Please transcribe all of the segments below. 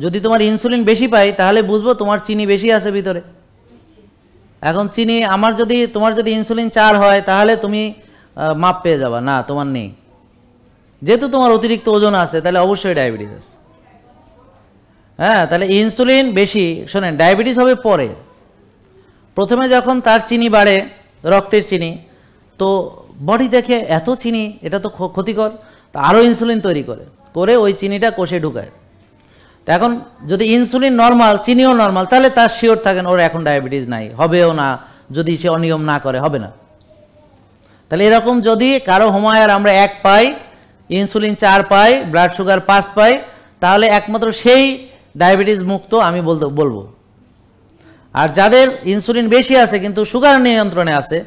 যদি তোমার ইনসুলিন বেশি পাই তাহলে বুঝবো তোমার চিনি বেশি আছে ভিতরে। এখন চিনি তোমার যদি ইনসুলিন 4 হয় তাহলে তুমি মাপ পেয়ে যাবা, না তোমার নেই। যেহেতু তোমার অতিরিক্ত ওজন আছে তাহলে অবশ্যই ডায়াবেটিস আছে। হ্যাঁ, তাহলে ইনসুলিন বেশি, শোনেন ডায়াবেটিস হবে পরে। প্রথমে যখন তার চিনি বাড়ে, রক্তের চিনি, তো বডি দেখে এত চিনি, এটা তো ক্ষতিকর, তো আরও ইনসুলিন তৈরি করে ওই চিনিটা কোষে ঢুকায়। তো এখন যদি ইনসুলিন নর্মাল, চিনিও নর্মাল, তাহলে তার শিওর থাকেন ওর এখন ডায়াবেটিস নাই, হবেও না, যদি সে অনিয়ম না করে হবে না। তাহলে এরকম যদি কারো হোমায়ার আমরা 1 পাই, ইনসুলিন 4 পাই, ব্লাড সুগার 5 পাই, তাহলে একমাত্র সেই ডায়াবেটিস মুক্ত আমি বলবো। আর যাদের ইনসুলিন বেশি আছে কিন্তু সুগার নিয়ন্ত্রণে আছে,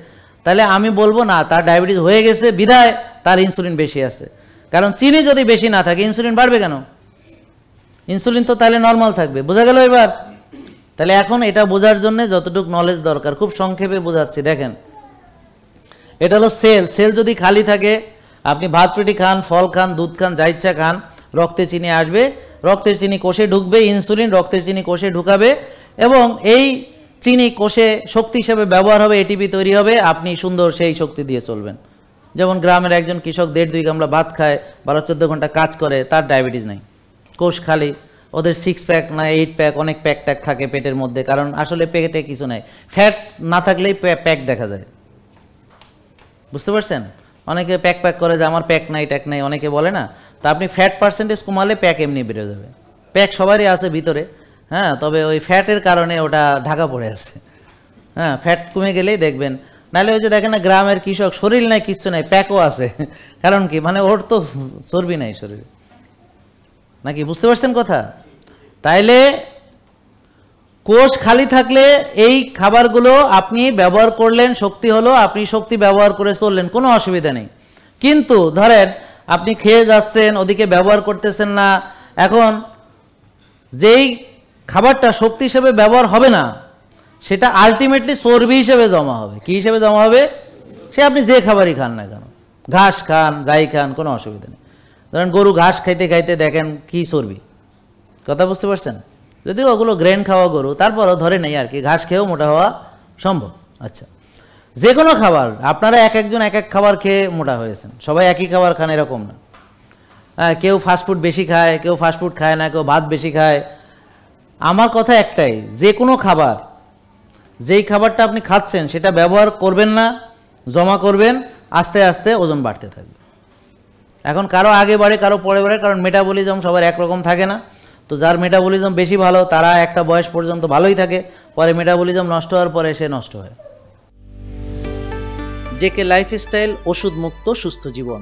তাহলে আমি বলবো না তার ডায়াবেটিস হয়ে গেছে বিধায় তার ইনসুলিন বেশি আছে। কারণ চিনি যদি বেশি না থাকে ইনসুলিন বাড়বে কেন? ইনসুলিন তো তাহলে নর্মাল থাকবে। বোঝা গেল এবার? তাহলে এখন এটা বোঝার জন্য যতটুকু নলেজ দরকার খুব সংক্ষেপে বোঝাচ্ছি। দেখেন, এটা হলো সেল যদি খালি থাকে, আপনি ভাত রুটি খান, ফল খান, দুধ খান, যা ইচ্ছা খান, রক্তে চিনি আসবে, রক্তের চিনি কোষে ঢুকবে, ইনসুলিন রক্তের চিনি কোষে ঢুকাবে, এবং এই চিনি কোষে শক্তি হিসেবে ব্যবহার হবে, এটিপি তৈরি হবে, আপনি সুন্দর সেই শক্তি দিয়ে চলবেন। যেমন গ্রামের একজন কৃষক 1.5-2 গামলা ভাত খায়, 12-14 ঘন্টা কাজ করে, তার ডায়াবেটিস নাই, কোষ খালি। ওদের 6 প্যাক না 8 প্যাক, অনেক প্যাক ট্যাক থাকে পেটের মধ্যে, কারণ আসলে পেটে কিছু নাই, ফ্যাট না থাকলেই প্যাক দেখা যায়। বুঝতে পারছেন? অনেকে প্যাক করে যে আমার প্যাক নাই ট্যাক নাই, অনেকে বলে না, তা আপনি ফ্যাট পার্সেন্টেজ কমালে প্যাক এমনি বেড়ে যাবে। প্যাক সবারই আছে ভিতরে, হ্যাঁ, তবে ওই ফ্যাটের কারণে ওটা ঢাকা পড়ে আছে। হ্যাঁ, ফ্যাট কমে গেলেই দেখবেন। নাহলে ওই যে দেখেন না, গ্রামের কৃষক শরীর নাই, কিচ্ছু নাই, প্যাকও আছে, কারণ কি, মানে ওর তো চর্বি নাই শরীরে, নাকি? বুঝতে পারছেন কথা? তাইলে কোষ খালি থাকলে এই খাবারগুলো আপনি ব্যবহার করলেন, শক্তি হলো, আপনি শক্তি ব্যবহার করে চললেন, কোনো অসুবিধা নেই। কিন্তু ধরেন আপনি খেয়ে যাচ্ছেন, ওদিকে ব্যবহার করতেছেন না, এখন যেই খাবারটা শক্তি হিসেবে ব্যবহার হবে না, সেটা আলটিমেটলি চর্বি হিসেবে জমা হবে। কি হিসেবে জমা হবে? সে আপনি যে খাবারই খান না কেন, ঘাস খান, যাই খান, কোনো অসুবিধা নেই। ধরেন গরু ঘাস খাইতে খাইতে দেখেন কি চর্বি, কথা বুঝতে পারছেন? যদিও ওগুলো গ্রেন খাওয়া গরু, তারপরও ধরে নেই আর কি, ঘাস খেয়েও মোটা হওয়া সম্ভব। আচ্ছা, যে কোনো খাবার, আপনারা একজন এক খাবার খেয়ে মোটা হয়েছেন, সবাই একই খাবার খান এরকম না। হ্যাঁ, কেউ ফাস্টফুড বেশি খায়, কেউ ফাস্টফুড খায় না, কেউ ভাত বেশি খায়। আমার কথা একটাই, যে কোনো খাবার, যেই খাবারটা আপনি খাচ্ছেন সেটা ব্যবহার করবেন না, জমা করবেন, আস্তে আস্তে ওজন বাড়তে থাকবে। এখন কারো আগে বাড়ে, কারো পরে বাড়ে, কারণ মেটাবলিজম সবার একরকম থাকে না। তো যার মেটাবলিজম বেশি ভালো, তারা একটা বয়স পর্যন্ত ভালোই থাকে, পরে মেটাবলিজম নষ্ট হওয়ার পরে সে নষ্ট হয়। জেকে লাইফস্টাইল, ওষুধ মুক্ত সুস্থ জীবন।